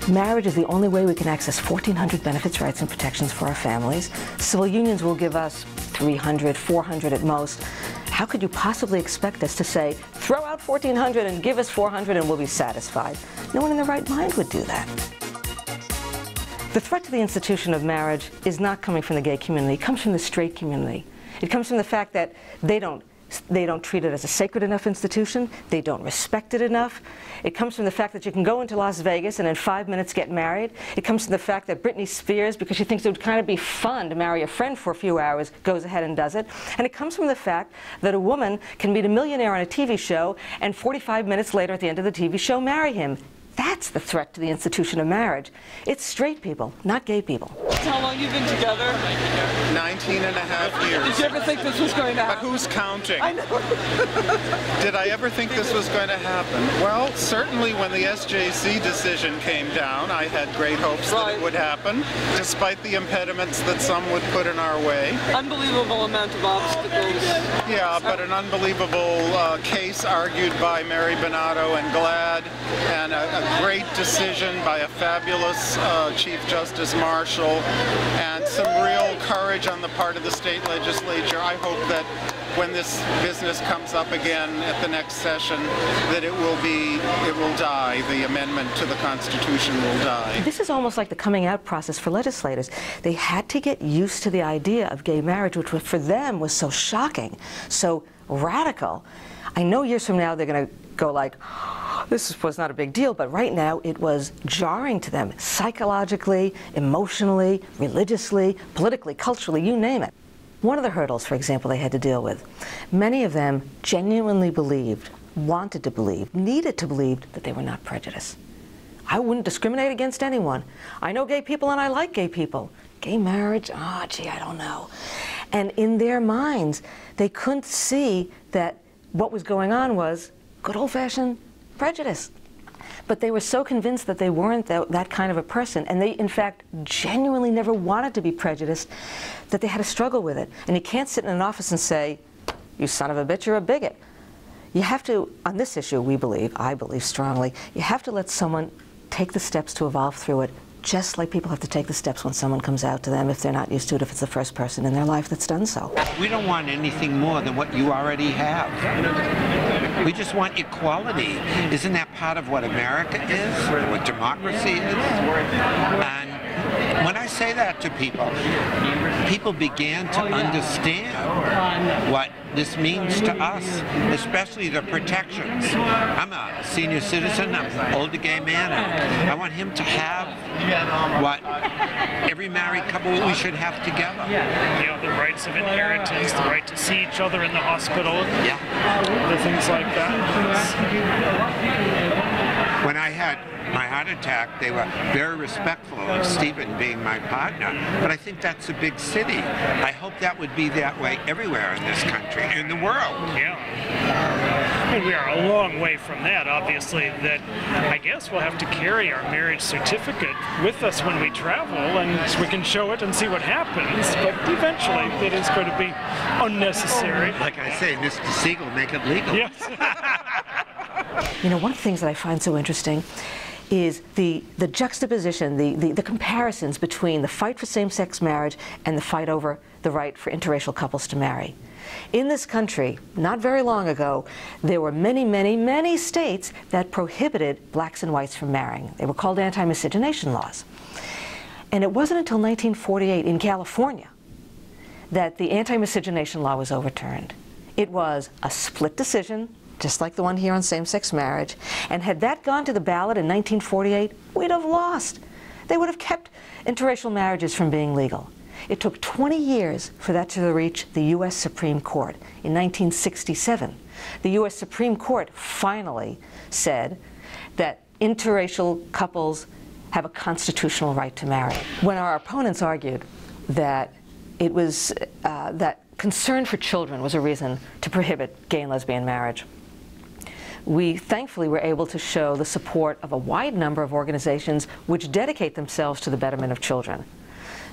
Marriage is the only way we can access 1,400 benefits, rights, and protections for our families. Civil unions will give us 300, 400 at most. How could you possibly expect us to say, throw out 1,400 and give us 400 and we'll be satisfied? No one in their right mind would do that. The threat to the institution of marriage is not coming from the gay community. It comes from the straight community. It comes from the fact that they don't treat it as a sacred enough institution. They don't respect it enough. It comes from the fact that you can go into Las Vegas and in 5 minutes get married. It comes from the fact that Britney Spears, because she thinks it would kind of be fun to marry a friend for a few hours, goes ahead and does it. And it comes from the fact that a woman can meet a millionaire on a TV show and 45 minutes later at the end of the TV show marry him. That's the threat to the institution of marriage. It's straight people, not gay people. How long you been together? 19 and a half years. Did you ever think this was going to happen? But who's counting? I know. Did I ever think this was going to happen? Well, certainly when the SJC decision came down, I had great hopes that it would happen, despite the impediments that some would put in our way. Unbelievable amount of obstacles. Yeah, but an unbelievable case argued by Mary Bonato and Glad, and a great decision by a fabulous Chief Justice Marshall, and some real courage on the part of the state legislature. I hope that when this business comes up again at the next session, that it will die. The amendment to the Constitution will die. This is almost like the coming out process for legislators. They had to get used to the idea of gay marriage, which for them was so shocking, so radical. I know years from now they're going to go like, this was not a big deal, but right now it was jarring to them, psychologically, emotionally, religiously, politically, culturally, you name it. One of the hurdles, for example, they had to deal with, many of them genuinely believed, wanted to believe, needed to believe that they were not prejudiced. I wouldn't discriminate against anyone. I know gay people and I like gay people. Gay marriage, gee, I don't know. And in their minds, they couldn't see that what was going on was good old-fashioned prejudice. But they were so convinced that they weren't that kind of a person, and they, in fact, genuinely never wanted to be prejudiced, that they had to struggle with it. And you can't sit in an office and say, you son of a bitch, you're a bigot. You have to, on this issue, I believe strongly, you have to let someone take the steps to evolve through it, just like people have to take the steps when someone comes out to them if they're not used to it, if it's the first person in their life that's done so. We don't want anything more than what you already have. We just want equality. Isn't that part of what America is, what democracy is? And when I say that to people, people began to understand what this means to us, especially the protections. I'm a senior citizen, I'm an older gay man, and I want him to have what every married couple we should have together. You know, the rights of inheritance, the right to see each other in the hospital, the things like that. When I had my heart attack, they were very respectful of Stephen being my partner, but I think that's a big city. I hope that would be that way everywhere in this country, in the world. Yeah. I mean, we are a long way from that, obviously, that I guess we'll have to carry our marriage certificate with us when we travel, and so we can show it and see what happens, but eventually it is going to be unnecessary. Like I say, Mr. Siegel, make it legal. Yes. You know, one of the things that I find so interesting is the juxtaposition, the comparisons between the fight for same-sex marriage and the fight over the right for interracial couples to marry. In this country, not very long ago, there were many, many, many states that prohibited blacks and whites from marrying. They were called anti-miscegenation laws. And it wasn't until 1948 in California that the anti-miscegenation law was overturned. It was a split decision, just like the one here on same-sex marriage, and had that gone to the ballot in 1948, we'd have lost. They would have kept interracial marriages from being legal. It took 20 years for that to reach the U.S. Supreme Court. In 1967, the U.S. Supreme Court finally said that interracial couples have a constitutional right to marry. When our opponents argued that it was that concern for children was a reason to prohibit gay and lesbian marriage, we thankfully were able to show the support of a wide number of organizations which dedicate themselves to the betterment of children.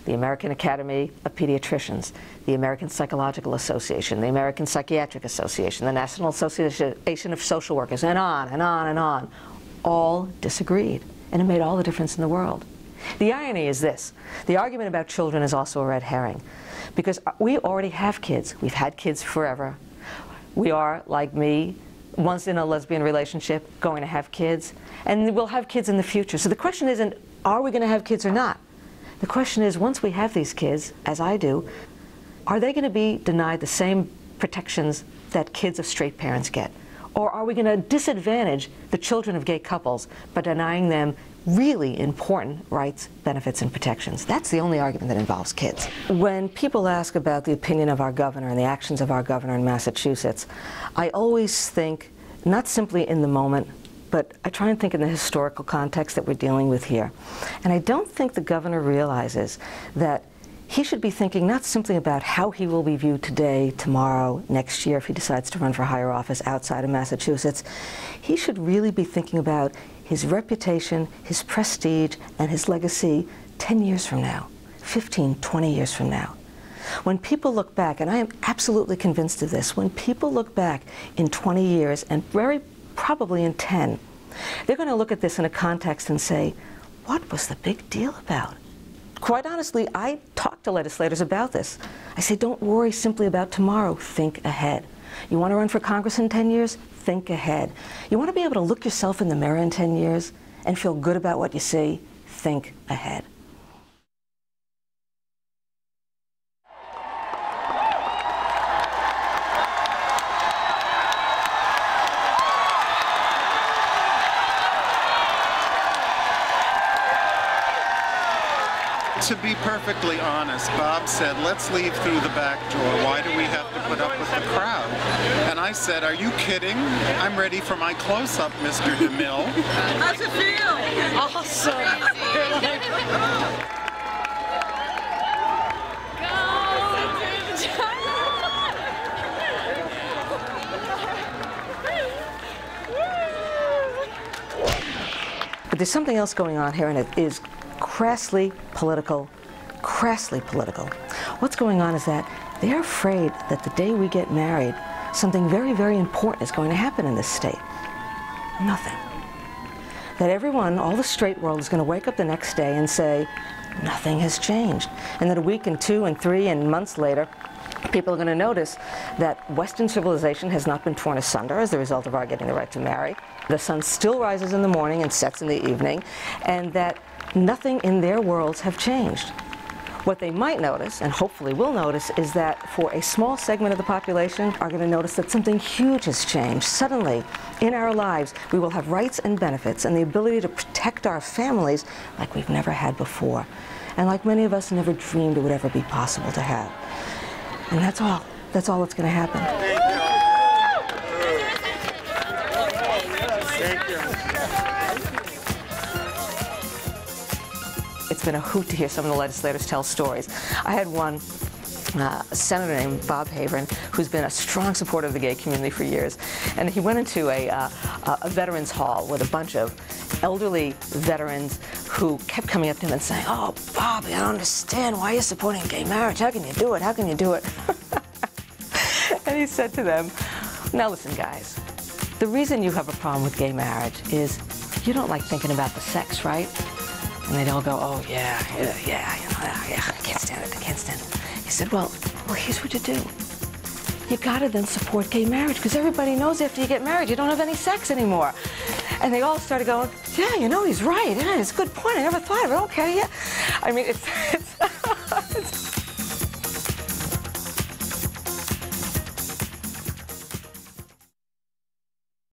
The American Academy of Pediatricians, the American Psychological Association, the American Psychiatric Association, the National Association of Social Workers, and on and on and on, all disagreed. and it made all the difference in the world. The irony is this. The argument about children is also a red herring, because we already have kids. We've had kids forever. We are, like me, once in a lesbian relationship, going to have kids, and we'll have kids in the future. So the question isn't, are we going to have kids or not? The question is, once we have these kids, as I do, are they going to be denied the same protections that kids of straight parents get? Or are we going to disadvantage the children of gay couples by denying them really important rights, benefits, and protections? That's the only argument that involves kids. When people ask about the opinion of our governor and the actions of our governor in Massachusetts, I always think, not simply in the moment, but I try and think in the historical context that we're dealing with here. And I don't think the governor realizes that he should be thinking not simply about how he will be viewed today, tomorrow, next year if he decides to run for higher office outside of Massachusetts. He should really be thinking about his reputation, his prestige, and his legacy 10 years from now, 15, 20 years from now. When people look back, and I am absolutely convinced of this, when people look back in 20 years, and very probably in 10, they're going to look at this in a context and say, what was the big deal about? Quite honestly, I talk to legislators about this. I say, don't worry simply about tomorrow, think ahead. You want to run for Congress in 10 years? Think ahead. You want to be able to look yourself in the mirror in 10 years and feel good about what you see? Think ahead. To be perfectly honest, Bob said, let's leave through the back door. Why do we have to put up with the crowd? And I said, are you kidding? I'm ready for my close-up, Mr. DeMille. How's it feel? Awesome. You're like, But there's something else going on here, and it is crassly political, crassly political. What's going on is that they're afraid that the day we get married, something very, very important is going to happen in this state. Nothing. That everyone, all the straight world, is going to wake up the next day and say, nothing has changed. And that a week and 2 and 3 and months later, people are going to notice that Western civilization has not been torn asunder as a result of our getting the right to marry. The sun still rises in the morning and sets in the evening, and that nothing in their worlds have changed. What they might notice, and hopefully will notice, is that for a small segment of the population are going to notice that something huge has changed. Suddenly, in our lives, we will have rights and benefits and the ability to protect our families like we've never had before, and like many of us never dreamed it would ever be possible to have. And that's all. That's all that's going to happen. Thank you. It's been a hoot to hear some of the legislators tell stories. I had one senator named Bob Havern, who's been a strong supporter of the gay community for years, and he went into a veterans hall with a bunch of elderly veterans who kept coming up to him and saying, "Oh, Bob, I don't understand. Why are you supporting gay marriage? How can you do it? How can you do it?" And he said to them, "Now listen, guys, the reason you have a problem with gay marriage is you don't like thinking about the sex, right?" And they'd all go, "Oh, yeah, I can't stand it, I can't stand it." He said, well, here's what you do. You gotta then support gay marriage, because everybody knows after you get married, you don't have any sex anymore. And they all started going, "Yeah, you know, he's right. Yeah, it's a good point. I never thought of it. Okay, yeah." I mean, it's